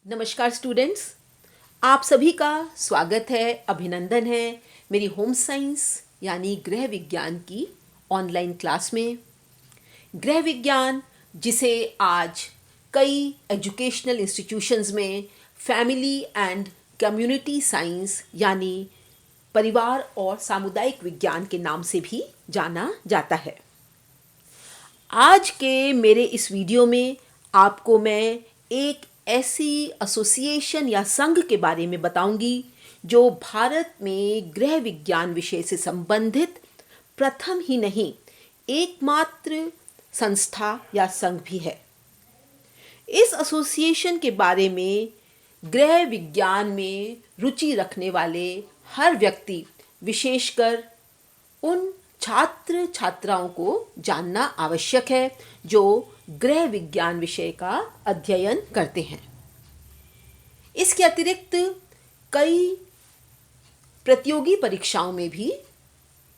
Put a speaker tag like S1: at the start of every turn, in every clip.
S1: नमस्कार स्टूडेंट्स, आप सभी का स्वागत है, अभिनंदन है मेरी होम साइंस यानी गृह विज्ञान की ऑनलाइन क्लास में। गृह विज्ञान जिसे आज कई एजुकेशनल इंस्टीट्यूशंस में फैमिली एंड कम्युनिटी साइंस यानी परिवार और सामुदायिक विज्ञान के नाम से भी जाना जाता है। आज के मेरे इस वीडियो में आपको मैं एक ऐसी एसोसिएशन या संघ के बारे में बताऊंगी जो भारत में गृह विज्ञान विषय से संबंधित प्रथम ही नहीं एकमात्र संस्था या संघ भी है। इस एसोसिएशन के बारे में गृह विज्ञान में रुचि रखने वाले हर व्यक्ति, विशेषकर उन छात्र छात्राओं को जानना आवश्यक है जो गृह विज्ञान विषय का अध्ययन करते हैं। इसके अतिरिक्त कई प्रतियोगी परीक्षाओं में भी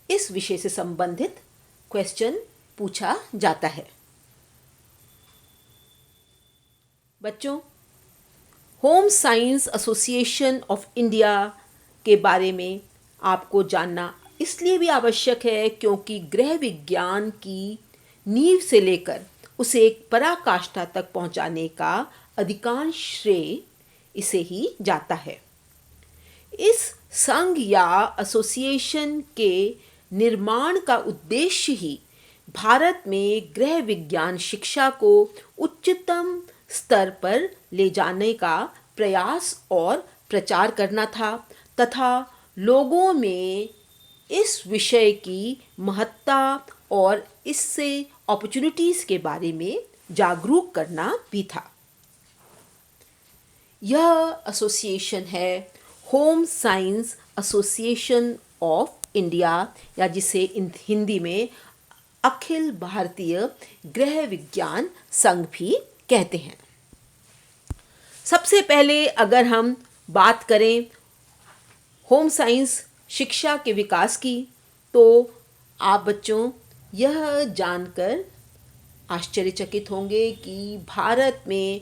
S1: इस विषय से संबंधित क्वेश्चन पूछा जाता है। बच्चों, home science association of India के बारे में आपको जानना इसलिए भी आवश्यक है क्योंकि गृह विज्ञान की नींव से लेकर उसे एक पराकाष्ठा तक पहुंचाने का अधिकांश श्रेय इसे ही जाता है। इस संघ या एसोसिएशन के निर्माण का उद्देश्य ही भारत में गृह विज्ञान शिक्षा को उच्चतम स्तर पर ले जाने का प्रयास और प्रचार करना था तथा लोगों में इस विषय की महत्ता और इससे अपॉर्चुनिटीज़ के बारे में जागरूक करना भी था। यह एसोसिएशन है home science association of India या जिसे हिंदी में अखिल भारतीय गृह विज्ञान संघ भी कहते हैं। सबसे पहले अगर हम बात करें होम साइंस शिक्षा के विकास की, तो आप बच्चों यह जानकर आश्चर्यचकित होंगे कि भारत में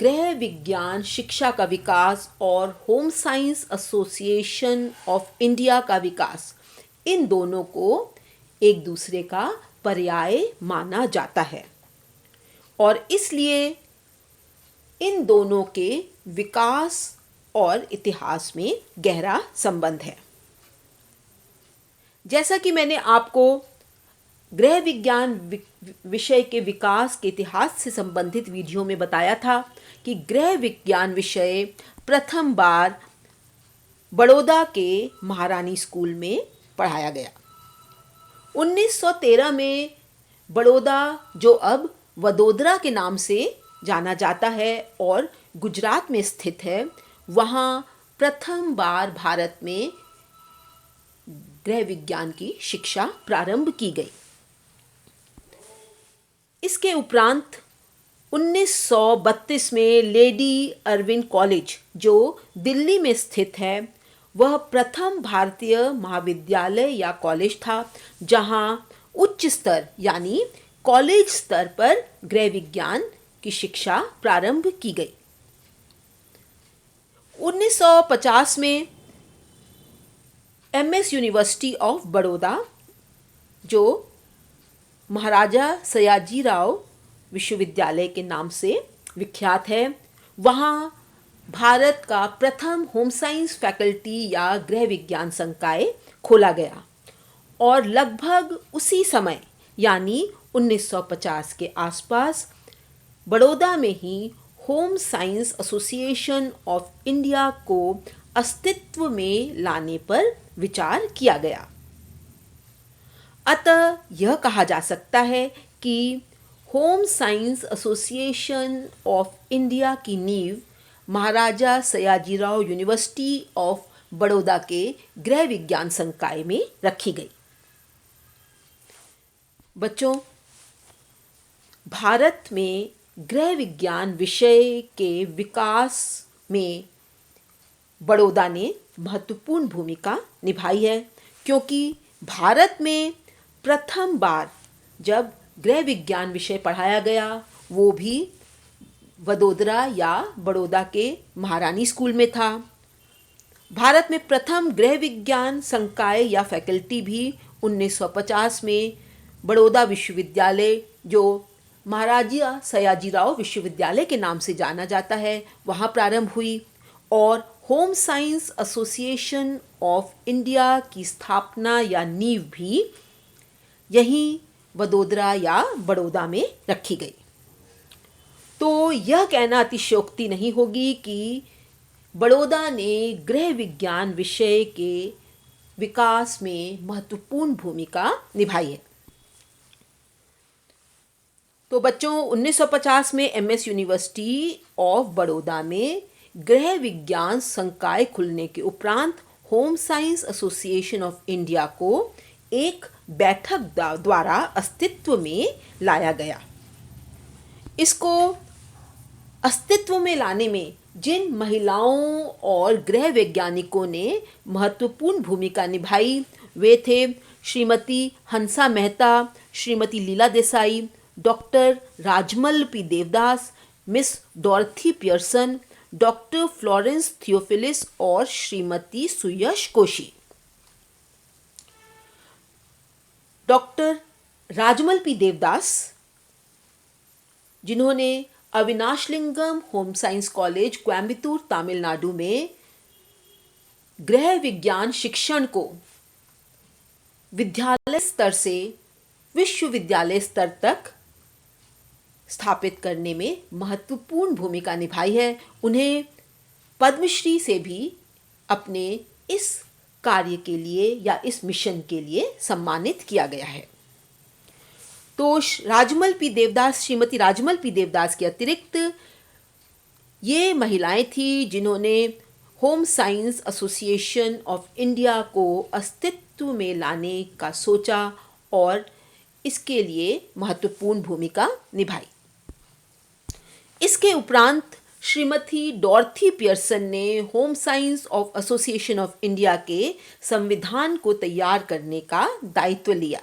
S1: गृह विज्ञान शिक्षा का विकास और home science association of India का विकास, इन दोनों को एक दूसरे का पर्याय माना जाता है और इसलिए इन दोनों के विकास और इतिहास में गहरा संबंध है। जैसा कि मैंने आपको गृह विज्ञान विषय के विकास के इतिहास से संबंधित वीडियो में बताया था कि गृह विज्ञान विषय प्रथम बार बड़ौदा के महारानी स्कूल में पढ़ाया गया। 1913 में बड़ौदा, जो अब वडोदरा के नाम से जाना जाता है और गुजरात में स्थित है, वहाँ प्रथम बार भारत में गृह विज्ञान की शिक्षा प्रारंभ की गई। इसके उपरांत 1932 में लेडी अर्विन कॉलेज, जो दिल्ली में स्थित है, वह प्रथम भारतीय महाविद्यालय या कॉलेज था जहां उच्च स्तर यानी कॉलेज स्तर पर गृह विज्ञान की शिक्षा प्रारंभ की गई। 1950 में एमएस यूनिवर्सिटी ऑफ बड़ौदा, जो महाराजा सयाजीराव विश्वविद्यालय के नाम से विख्यात है, वहाँ भारत का प्रथम होम साइंस फैकल्टी या गृह विज्ञान संकाय खोला गया और लगभग उसी समय यानी 1950 के आसपास बड़ौदा में ही home science association of India को अस्तित्व में लाने पर विचार किया गया। अतः यह कहा जा सकता है कि home science association of India की नींव महाराजा सयाजीराव यूनिवर्सिटी ऑफ बड़ौदा के गृह विज्ञान संकाय में रखी गई। बच्चों, भारत में गृह विज्ञान विषय के विकास में बड़ौदा ने महत्वपूर्ण भूमिका निभाई है क्योंकि भारत में प्रथम बार जब गृह विज्ञान विषय पढ़ाया गया, वो भी वडोदरा या बड़ौदा के महारानी स्कूल में था। भारत में प्रथम गृह विज्ञान संकाय या फैकल्टी भी 1950 में बड़ौदा विश्वविद्यालय, जो महाराजा सयाजीराव विश्वविद्यालय के नाम से जाना जाता है, वहाँ प्रारंभ हुई और home science association of India की स्थापना या नींव भी यहीं वडोदरा या बड़ौदा में रखी गई। तो यह कहना अतिशयोक्ति नहीं होगी कि बड़ौदा ने गृह विज्ञान विषय के विकास में महत्वपूर्ण भूमिका निभाई है। तो बच्चों, 1950 में एमएस यूनिवर्सिटी ऑफ बड़ौदा में गृह विज्ञान संकाय खुलने के उपरांत home science association of India को एक बैठक द्वारा अस्तित्व में लाया गया। इसको अस्तित्व में लाने में जिन महिलाओं और गृह वैज्ञानिकों ने महत्वपूर्ण भूमिका निभाई वे थे Shrimati Hansa Mehta, Shrimati Leela Desai, doctor Rajammal P Devadas, miss Dorothy Pearson, doctor Florence Theophilus और श्रीमती सुयश कोशी। डॉक्टर राजमल पी देवदास, जिन्होंने Avinashilingam home science college Coimbatore Tamil Nadu में गृह विज्ञान शिक्षण को विद्यालय स्तर से विश्वविद्यालय स्तर तक स्थापित करने में महत्वपूर्ण भूमिका निभाई है, उन्हें पद्मश्री से भी अपने इस कार्य के लिए या इस मिशन के लिए सम्मानित किया गया है। तो राजमल पी देवदास, श्रीमती राजमल पी देवदास के अतिरिक्त ये महिलाएं थी जिन्होंने home science association of India को अस्तित्व में लाने का सोचा और इसके लिए महत्वपूर्ण भूमिका निभाई। इसके उपरांत श्रीमती डॉर्थी पियर्सन ने home science of association of India के संविधान को तैयार करने का दायित्व लिया।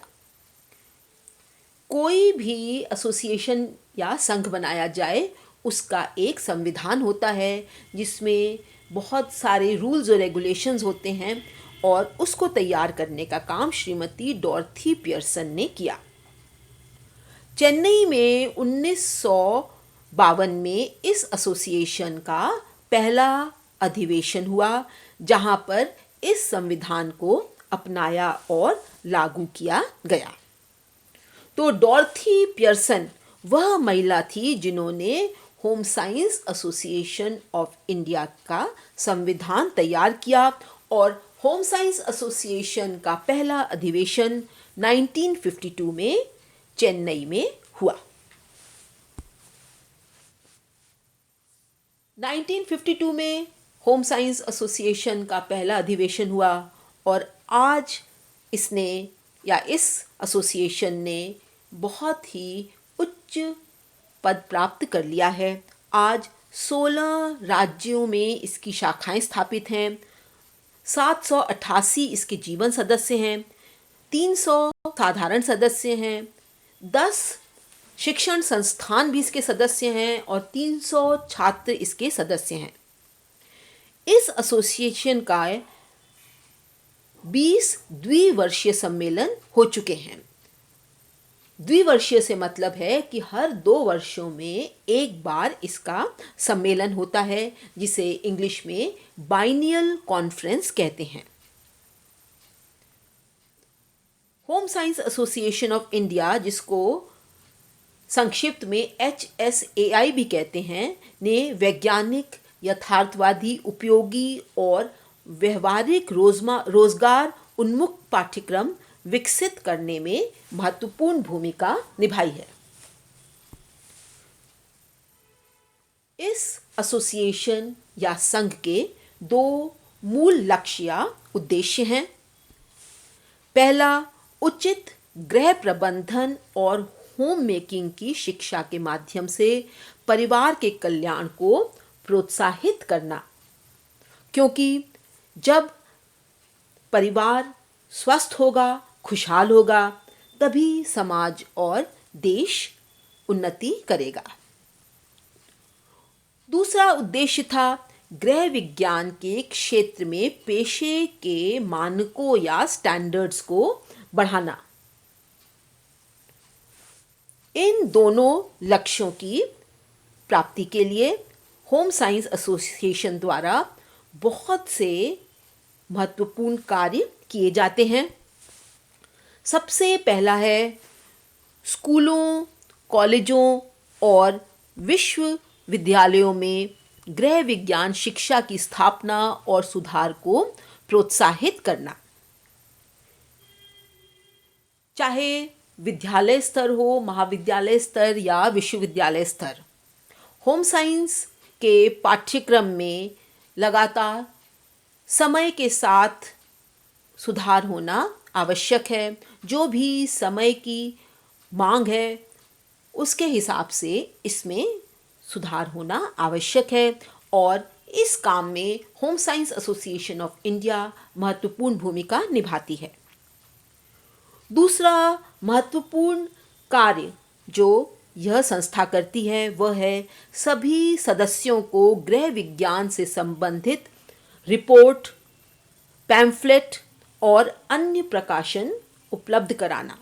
S1: कोई भी एसोसिएशन या संघ बनाया जाए उसका एक संविधान होता है जिसमें बहुत सारे रूल्स और रेगुलेशंस होते हैं और उसको तैयार करने का काम श्रीमती डॉर्थी पियर्सन ने किया। चेन्नई में 1952 में इस एसोसिएशन का पहला अधिवेशन हुआ जहां पर इस संविधान को अपनाया और लागू किया गया। तो डॉर्थी पियर्सन वह महिला थी जिन्होंने home science association of India का संविधान तैयार किया और होम साइंस एसोसिएशन का पहला अधिवेशन 1952 में चेन्नई में हुआ। 1952 में होम साइंस एसोसिएशन का पहला अधिवेशन हुआ और आज इसने या इस एसोसिएशन ने बहुत ही उच्च पद प्राप्त कर लिया है। आज 16 राज्यों में इसकी शाखाएं स्थापित हैं, 788 इसके जीवन सदस्य हैं, 300 साधारण सदस्य हैं, 10 शिक्षण संस्थान भी इसके सदस्य हैं और 300 छात्र इसके सदस्य हैं। इस एसोसिएशन का 20 द्विवर्षीय सम्मेलन हो चुके हैं। द्विवर्षीय से मतलब है कि हर 2 वर्षों में एक बार इसका सम्मेलन होता है जिसे इंग्लिश में बाइनियल कॉन्फ्रेंस कहते हैं। Home science association of India, जिसको संक्षिप्त में HSAI भी कहते हैं, ने वैज्ञानिक, यथार्थवादी, उपयोगी और व्यवहारिक रोजगार उन्मुख पाठ्यक्रम विकसित करने में महत्वपूर्ण भूमिका निभाई है। इस एसोसिएशन या संघ के 2 मूल लक्ष्य या उद्देश्य हैं। पहला, उचित गृह प्रबंधन और होम मेकिंग की शिक्षा के माध्यम से परिवार के कल्याण को प्रोत्साहित करना, क्योंकि जब परिवार स्वस्थ होगा, खुशहाल होगा, तभी समाज और देश उन्नति करेगा। दूसरा उद्देश्य था गृह विज्ञान के क्षेत्र में पेशे के मानकों या स्टैंडर्ड्स को बढ़ाना। इन दोनों लक्ष्यों की प्राप्ति के लिए होम साइंस एसोसिएशन द्वारा बहुत से महत्वपूर्ण कार्य किए जाते हैं। सबसे पहला है स्कूलों, कॉलेजों और विश्वविद्यालयों में गृह विज्ञान शिक्षा की स्थापना और सुधार को प्रोत्साहित करना। चाहे विद्यालय स्तर हो, महाविद्यालय स्तर या विश्वविद्यालय स्तर, होम साइंस के पाठ्यक्रम में लगातार समय के साथ सुधार होना आवश्यक है। जो भी समय की मांग है उसके हिसाब से इसमें सुधार होना आवश्यक है और इस काम में home science association of India महत्वपूर्ण भूमिका निभाती है। दूसरा महत्वपूर्ण कार्य जो यह संस्था करती है वह है सभी सदस्यों को गृह विज्ञान से संबंधित रिपोर्ट, पैम्फलेट और अन्य प्रकाशन उपलब्ध कराना।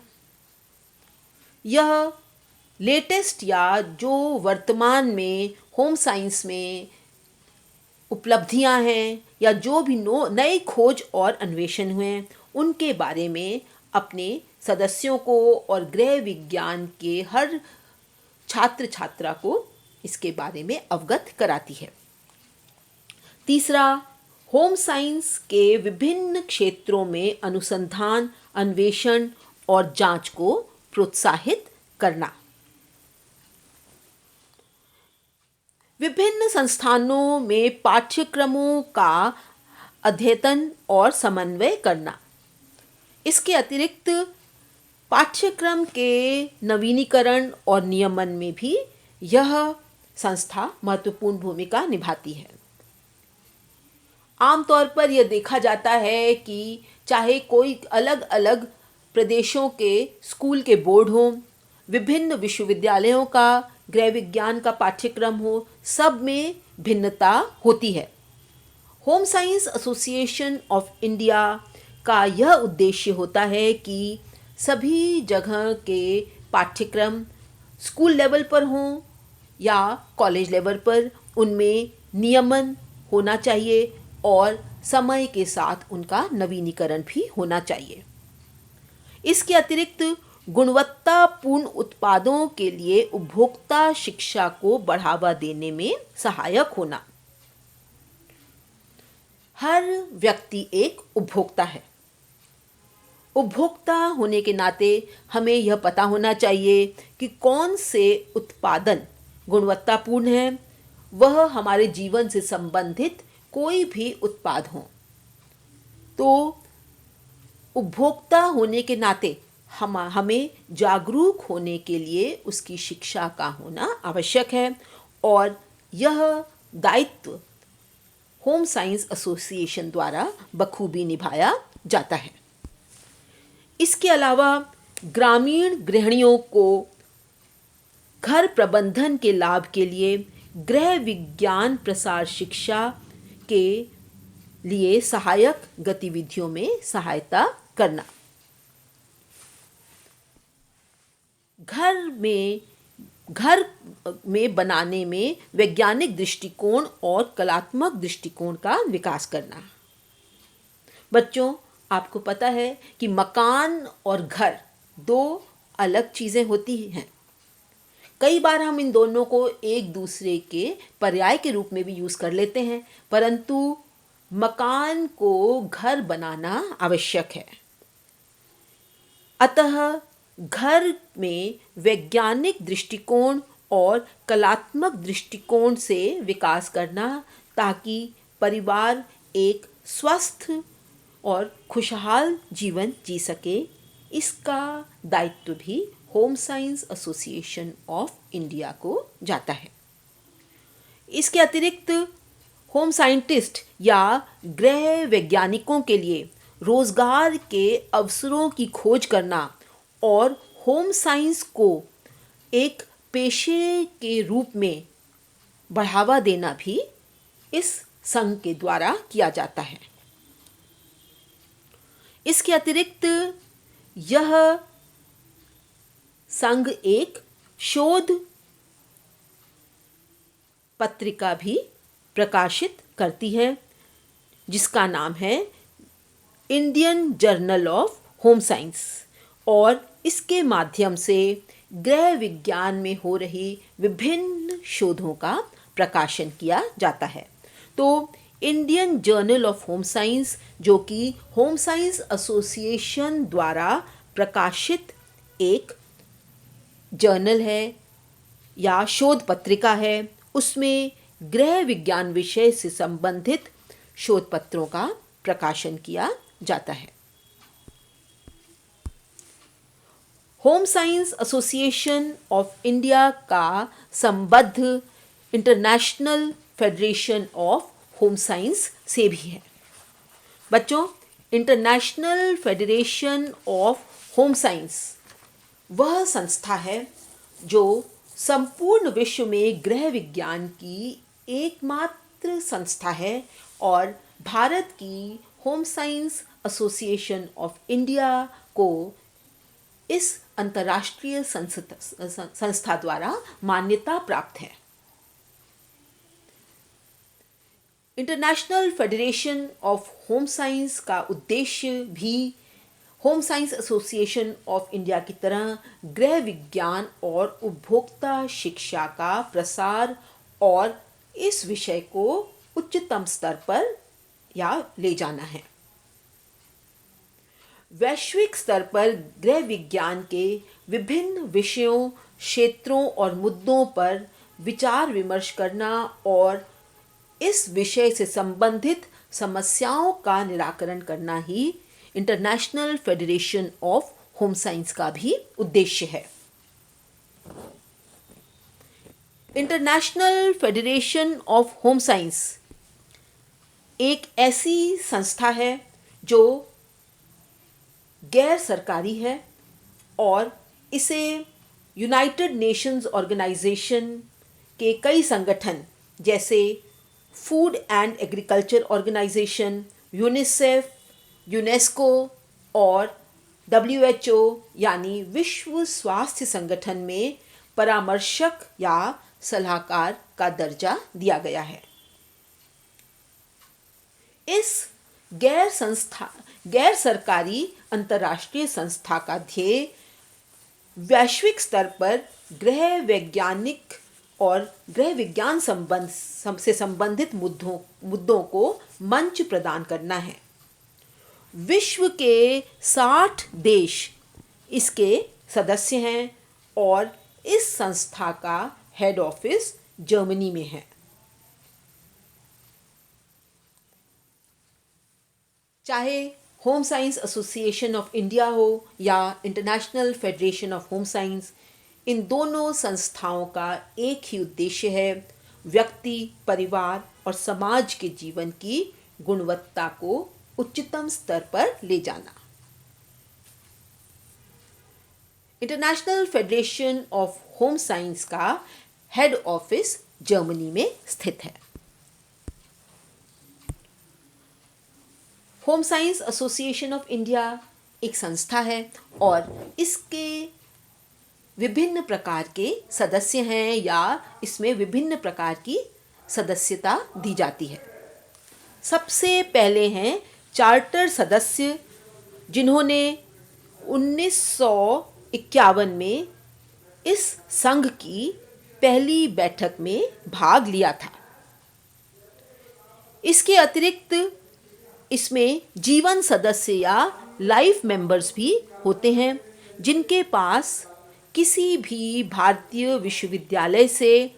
S1: यह लेटेस्ट या जो वर्तमान में होम साइंस में उपलब्धियां हैं या जो भी नए खोज और अन्वेषण हुए हैं उनके बारे में अपने सदस्यों को और गृह विज्ञान के हर छात्र छात्रा को इसके बारे में अवगत कराती है। तीसरा, होम साइंस के विभिन्न क्षेत्रों में अनुसंधान, अन्वेषण और जांच को प्रोत्साहित करना। विभिन्न संस्थानों में पाठ्यक्रमों का अध्ययन और समन्वय करना। इसके अतिरिक्त पाठ्यक्रम के नवीनीकरण और नियमन में भी यह संस्था महत्वपूर्ण भूमिका निभाती है। आमतौर पर यह देखा जाता है कि चाहे कोई अलग अलग प्रदेशों के स्कूल के बोर्ड हों, विभिन्न विश्वविद्यालयों का गृह विज्ञान का पाठ्यक्रम हो, सब में भिन्नता होती है। Home science association of India का यह उद्देश्य होता है कि सभी जगह के पाठ्यक्रम स्कूल लेवल पर हों या कॉलेज लेवल पर, उनमें नियमन होना चाहिए और समय के साथ उनका नवीनीकरण भी होना चाहिए। इसके अतिरिक्त गुणवत्तापूर्ण उत्पादों के लिए उपभोक्ता शिक्षा को बढ़ावा देने में सहायक होना। हर व्यक्ति एक उपभोक्ता है। उपभोक्ता होने के नाते हमें यह पता होना चाहिए कि कौन से उत्पादन गुणवत्तापूर्ण है। वह हमारे जीवन से संबंधित कोई भी उत्पाद हो, तो उपभोक्ता होने के नाते हमें जागरूक होने के लिए उसकी शिक्षा का होना आवश्यक है और यह दायित्व होम साइंस एसोसिएशन द्वारा बखूबी निभाया जाता है। इसके अलावा ग्रामीण गृहिणियों को घर प्रबंधन के लाभ के लिए गृह विज्ञान प्रसार शिक्षा के लिए सहायक गतिविधियों में सहायता करना। घर में बनाने में वैज्ञानिक दृष्टिकोण और कलात्मक दृष्टिकोण का विकास करना। बच्चों, आपको पता है कि मकान और घर दो अलग चीज़ें होती हैं। कई बार हम इन दोनों को एक दूसरे के पर्याय के रूप में भी यूज़ कर लेते हैं, परंतु मकान को घर बनाना आवश्यक है। अतः घर में वैज्ञानिक दृष्टिकोण और कलात्मक दृष्टिकोण से विकास करना ताकि परिवार एक स्वस्थ और खुशहाल जीवन जी सके, इसका दायित्व भी home science association of India को जाता है। इसके अतिरिक्त होम साइंटिस्ट या गृह वैज्ञानिकों के लिए रोजगार के अवसरों की खोज करना और होम साइंस को एक पेशे के रूप में बढ़ावा देना भी इस संघ के द्वारा किया जाता है। इसके अतिरिक्त यह संघ एक शोध पत्रिका भी प्रकाशित करती है जिसका नाम है Indian journal of home science, और इसके माध्यम से गृह विज्ञान में हो रही विभिन्न शोधों का प्रकाशन किया जाता है। तो Indian journal of home science, जो कि होम साइंस एसोसिएशन द्वारा प्रकाशित एक जर्नल है या शोध पत्रिका है, उसमें गृह विज्ञान विषय से संबंधित शोध पत्रों का प्रकाशन किया जाता है। Home science association of India का संबद्ध international federation of home science से भी है। बच्चों, international federation of home science वह संस्था है जो संपूर्ण विश्व में गृह विज्ञान की एकमात्र संस्था है, और भारत की home science association of India को इस अंतर्राष्ट्रीय संस्था द्वारा मान्यता प्राप्त है। International federation of home science का उद्देश्य भी home science association of India की तरह गृह विज्ञान और उपभोक्ता शिक्षा का प्रसार और इस विषय को उच्चतम स्तर पर या ले जाना है। वैश्विक स्तर पर गृह विज्ञान के विभिन्न विषयों, क्षेत्रों और मुद्दों पर विचार विमर्श करना और इस विषय से संबंधित समस्याओं का निराकरण करना ही international federation of home science का भी उद्देश्य है। International federation of home science एक ऐसी संस्था है जो गैर सरकारी है और इसे यूनाइटेड नेशंस ऑर्गेनाइजेशन के कई संगठन जैसे food and agriculture organisation, UNICEF, UNESCO और WHO यानी विश्व स्वास्थ्य संगठन में परामर्शक या सलाहकार का दर्जा दिया गया है। इस गैर सरकारी अंतर्राष्ट्रीय संस्था का ध्येय वैश्विक स्तर पर गृह वैज्ञानिक और गृह विज्ञान से संबंधित मुद्दों को मंच प्रदान करना है। विश्व के 60 देश इसके सदस्य हैं और इस संस्था का हेड ऑफिस जर्मनी में है। चाहे home science association of India हो या international federation of home science, इन दोनों संस्थाओं का एक ही उद्देश्य है, व्यक्ति, परिवार और समाज के जीवन की गुणवत्ता को उच्चतम स्तर पर ले जाना। International federation of home science का हेड ऑफिस जर्मनी में स्थित है। Home science association of India एक संस्था है और इसके विभिन्न प्रकार के सदस्य हैं या इसमें विभिन्न प्रकार की सदस्यता दी जाती है। सबसे पहले हैं चार्टर सदस्य, जिन्होंने 1951 में इस संघ की पहली बैठक में भाग लिया था। इसके अतिरिक्त इसमें जीवन सदस्य या लाइफ मेंबर्स भी होते हैं, जिनके पास किसी भी भारतीय विश्वविद्यालय से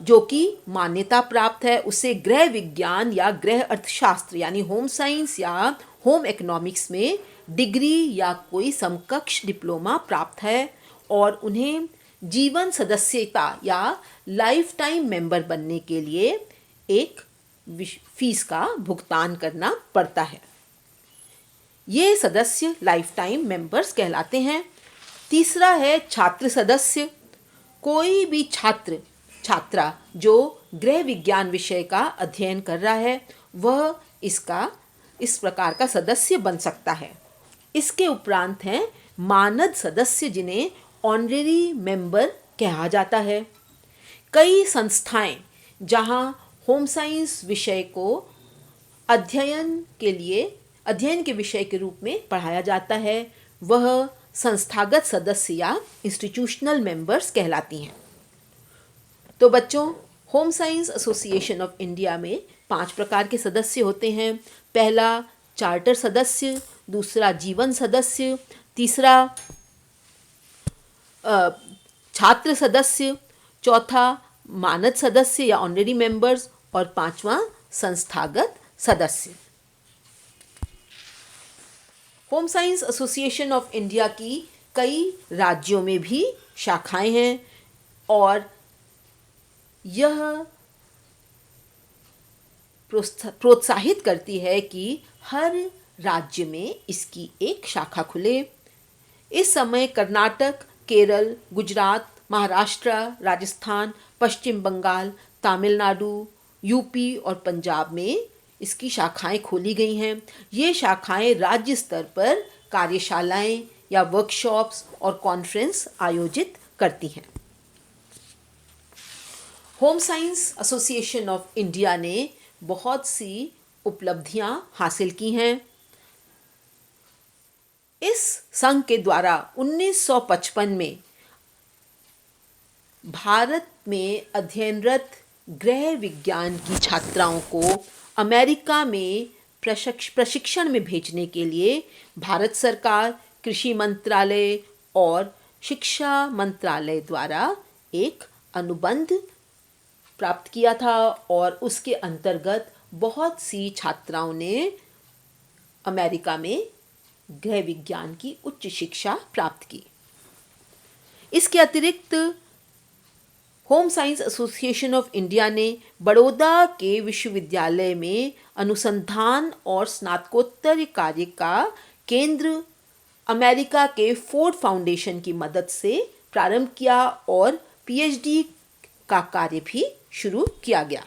S1: जो कि मान्यता प्राप्त है उसे गृह विज्ञान या गृह अर्थशास्त्र यानी होम साइंस या होम इकोनॉमिक्स में डिग्री या कोई समकक्ष डिप्लोमा प्राप्त है, और उन्हें जीवन सदस्यता या लाइफ टाइम मेंबर बनने के लिए एक फीस का भुगतान करना पड़ता है। ये सदस्य लाइफ टाइम मेंबर्स कहलाते हैं। तीसरा है छात्र सदस्य। कोई भी छात्र छात्रा जो गृह विज्ञान विषय का अध्ययन कर रहा है वह इसका इस प्रकार का सदस्य बन सकता है। इसके उपरांत हैं मानद सदस्य जिन्हें ऑनरेरी मेंबर कहा जाता है। कई संस्थाएं जहां होम साइंस विषय को अध्ययन के विषय के रूप में पढ़ाया जाता है वह संस्थागत सदस्य या इंस्टीट्यूशनल मेंबर्स कहलाती हैं। तो बच्चों, home science association of India में 5 प्रकार के सदस्य होते हैं। पहला चार्टर सदस्य, दूसरा जीवन सदस्य, तीसरा छात्र सदस्य, चौथा मानद सदस्य या ऑनरेरी मेंबर्स और 5वां संस्थागत सदस्य। Home science association of India की कई राज्यों में भी शाखाएं हैं और यह प्रोत्साहित करती है कि हर राज्य में इसकी एक शाखा खुले। इस समय कर्नाटक, केरल, गुजरात, महाराष्ट्र, राजस्थान, पश्चिम बंगाल, तमिलनाडु, यूपी और पंजाब में इसकी शाखाएं खोली गई हैं। ये शाखाएं राज्य स्तर पर कार्यशालाएं या वर्कशॉप्स और कॉन्फ्रेंस आयोजित करती हैं। Home science association of India ने बहुत सी उपलब्धियां हासिल की हैं। इस संघ के द्वारा 1955 में भारत में अध्ययनरत गृह विज्ञान की छात्राओं को अमेरिका में प्रशिक्षण में भेजने के लिए भारत सरकार, कृषि मंत्रालय और शिक्षा मंत्रालय द्वारा एक अनुबंध प्राप्त किया था और उसके अंतर्गत बहुत सी छात्राओं ने अमेरिका में गृह विज्ञान की उच्च शिक्षा प्राप्त की। इसके अतिरिक्त home science association of India ने बड़ौदा के विश्वविद्यालय में अनुसंधान और स्नातकोत्तर कार्य का केंद्र अमेरिका के फोर्ड फाउंडेशन की मदद से प्रारंभ किया और पीएचडी का कार्य भी शुरू किया गया।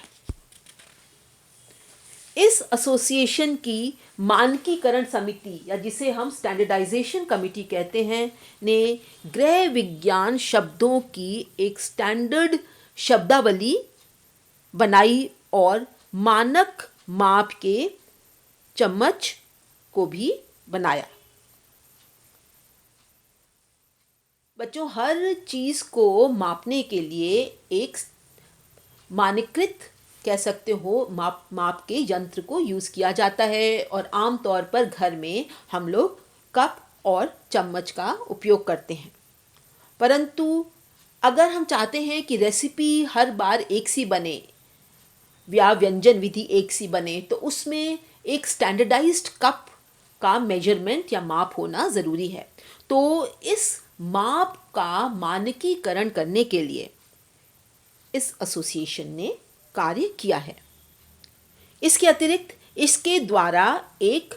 S1: इस एसोसिएशन की मानकीकरण समिति या जिसे हम स्टैंडर्डाइजेशन कमिटी कहते हैं ने गृह विज्ञान शब्दों की एक स्टैंडर्ड शब्दावली बनाई और मानक माप के चम्मच को भी बनाया। बच्चों, हर चीज़ को मापने के लिए एक मानकीकृत कह सकते हो माप के यंत्र को यूज़ किया जाता है और आमतौर पर घर में हम लोग कप और चम्मच का उपयोग करते हैं। परंतु अगर हम चाहते हैं कि रेसिपी हर बार एक सी बने या व्यंजन विधि एक सी बने तो उसमें एक स्टैंडर्डाइज्ड कप का मेजरमेंट या माप होना ज़रूरी है। तो इस माप का मानकीकरण करने के लिए इस एसोसिएशन ने कार्य किया है। इसके अतिरिक्त इसके द्वारा एक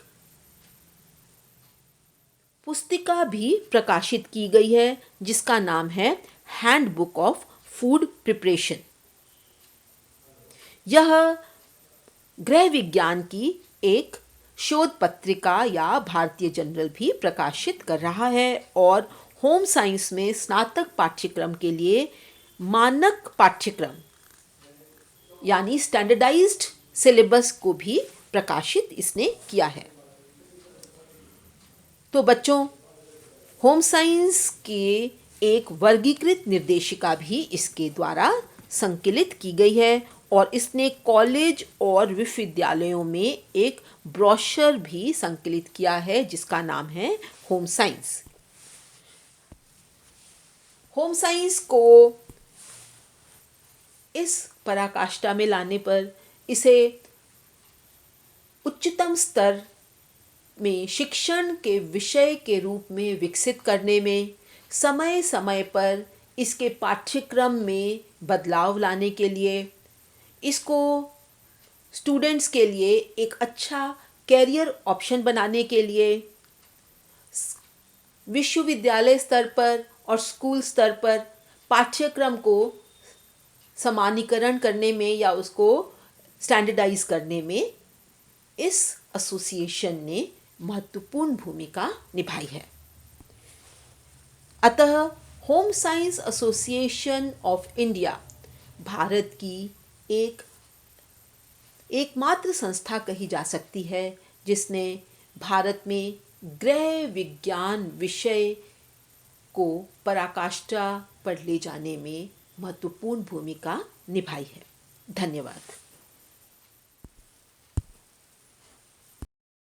S1: पुस्तिका भी प्रकाशित की गई है जिसका नाम है हैंडबुक ऑफ फूड प्रिपरेशन। यह गृह विज्ञान की एक शोध पत्रिका या भारतीय जर्नल भी प्रकाशित कर रहा है और होम साइंस में स्नातक पाठ्यक्रम के लिए मानक पाठ्यक्रम यानी स्टैंडर्डाइज्ड सिलेबस को भी प्रकाशित इसने किया है। तो बच्चों, होम साइंस के एक वर्गीकृत निर्देशिका भी इसके द्वारा संकलित की गई है और इसने कॉलेज और विश्वविद्यालयों में एक ब्रोशर भी संकलित किया है जिसका नाम है होम साइंस। होम साइंस को इस पराकाष्ठा में लाने पर इसे उच्चतम स्तर में शिक्षण के विषय के रूप में विकसित करने में, समय समय पर इसके पाठ्यक्रम में बदलाव लाने के लिए, इसको स्टूडेंट्स के लिए एक अच्छा कैरियर ऑप्शन बनाने के लिए विश्वविद्यालय स्तर पर और स्कूल स्तर पर पाठ्यक्रम को सामान्यीकरण करने में या उसको स्टैंडर्डाइज करने में इस एसोसिएशन ने महत्वपूर्ण भूमिका निभाई है। अतः home science association of India Bharat की एकमात्र संस्था कही जा सकती है जिसने भारत में गृह विज्ञान विषय को पराकाष्ठा पर ले जाने में महत्वपूर्ण भूमिका निभाई है। धन्यवाद।